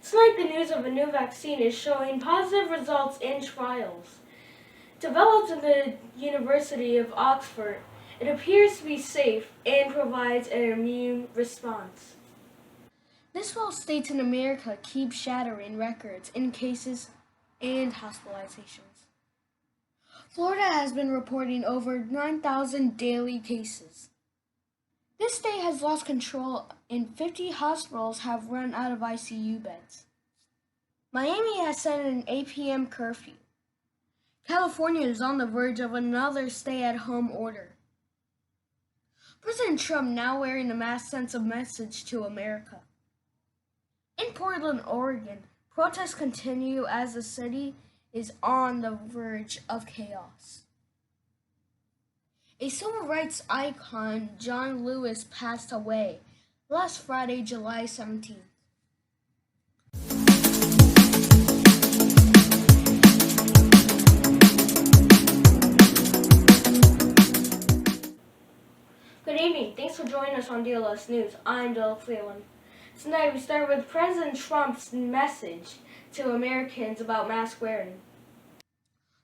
Tonight, the news of a new vaccine is showing positive results in trials. Developed at the University of Oxford, it appears to be safe and provides an immune response. This while states in America keep shattering records in cases and hospitalizations. Florida has been reporting over 9,000 daily cases. This state has lost control and 50 hospitals have run out of ICU beds. Miami has set an 8 p.m. curfew. California is on the verge of another stay-at-home order. President Trump now wearing a mask sends a message to America. In Portland, Oregon, protests continue as the city is on the verge of chaos. A civil rights icon, John Lewis, passed away last Friday, July 17th. Good evening. Thanks for joining us on DLS News. I'm Douglas Leland. Tonight we start with President Trump's message to Americans about mask wearing.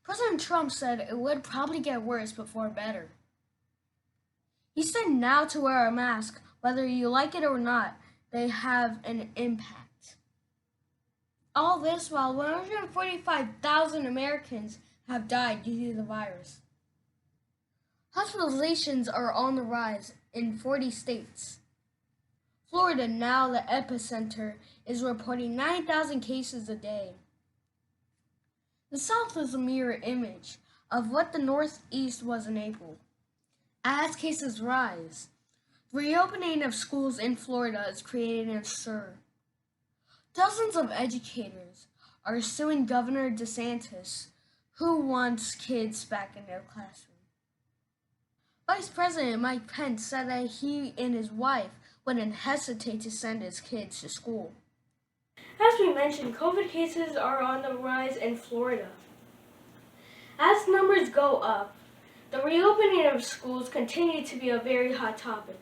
President Trump said it would probably get worse before better. He said now to wear a mask, whether you like it or not, they have an impact. All this while 145,000 Americans have died due to the virus. Hospitalizations are on the rise in 40 states. Florida, now the epicenter, is reporting 9,000 cases a day. The South is a mirror image of what the Northeast was in April. As cases rise, the reopening of schools in Florida is creating a stir. Dozens of educators are suing Governor DeSantis, who wants kids back in their classroom. Vice President Mike Pence said that he and his wife wouldn't hesitate to send his kids to school. As we mentioned, COVID cases are on the rise in Florida. As numbers go up, the reopening of schools continue to be a very hot topic.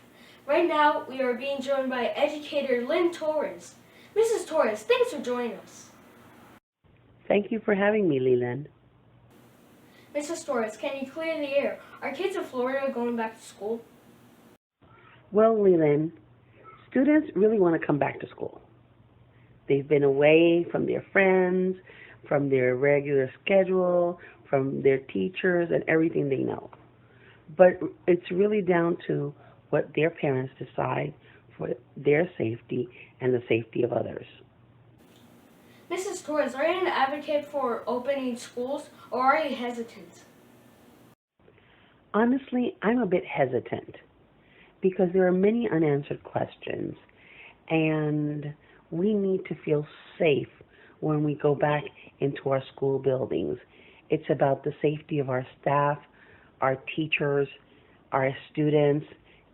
Right now, we are being joined by educator Lynn Torres. Mrs. Torres, thanks for joining us. Thank you for having me, Leland. Mrs. Torres, can you clear the air? Are kids in Florida going back to school? Well, Leland, students really want to come back to school. They've been away from their friends, from their regular schedule, from their teachers and everything they know. But it's really down to what their parents decide for their safety and the safety of others. Mrs. Torres, are you an advocate for opening schools or are you hesitant? Honestly, I'm a bit hesitant because there are many unanswered questions and we need to feel safe when we go back into our school buildings. It's about the safety of our staff, our teachers, our students,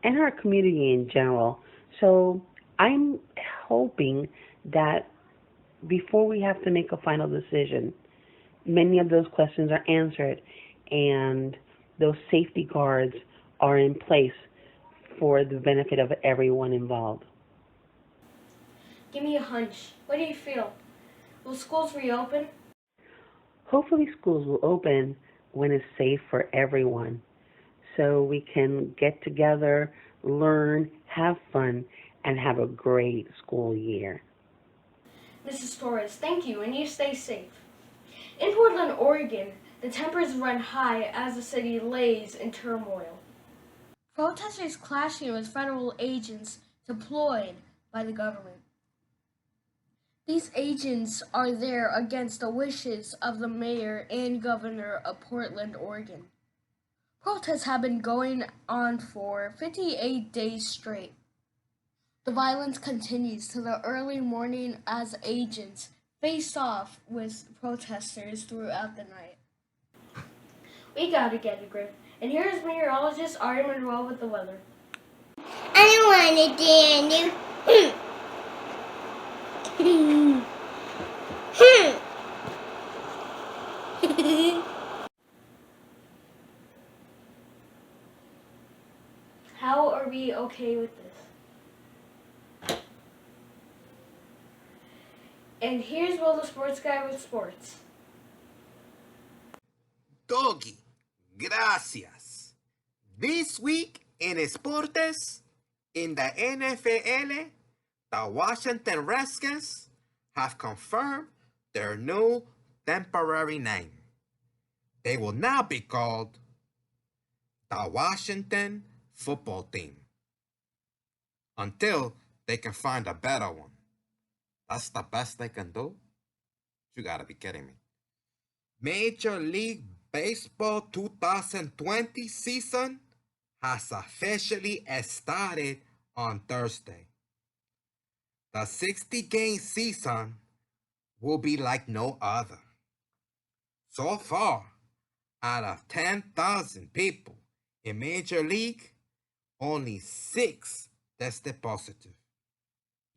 and our community in general. So I'm hoping that before we have to make a final decision, many of those questions are answered and those safety guards are in place for the benefit of everyone involved. Give me a hunch. What do you feel? Will schools reopen? Hopefully schools will open when it's safe for everyone so we can get together, learn, have fun, and have a great school year. Mrs. Torres, thank you, and you stay safe. In Portland, Oregon, the temperatures run high as the city lays in turmoil. Protesters clashing with federal agents deployed by the government. These agents are there against the wishes of the mayor and governor of Portland, Oregon. Protests have been going on for 58 days straight. The violence continues to the early morning as agents face off with protesters throughout the night. We gotta get a grip. And here's meteorologist Arya Monroe with the weather. I don't want to dance you. How are we okay with this? And here's Will the Sports Guy with sports. Doggy, gracias. This week in Esportes, in the NFL, the Washington Redskins have confirmed their new temporary name. They will now be called the Washington Football Team until they can find a better one. That's the best they can do? You gotta be kidding me. Major League Baseball 2020 season has officially started on Thursday. The 60-game season will be like no other. So far, out of 10,000 people in Major League, only 6 tested positive.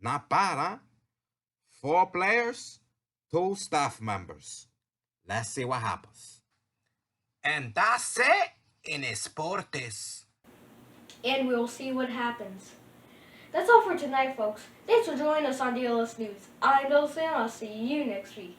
Not bad, huh? 4 players, 2 staff members. Let's see what happens. And that's it in Esportes. And we'll see what happens. That's all for tonight, folks. Thanks for joining us on DLS News. I'm Douglas Leland. I'll see you next week.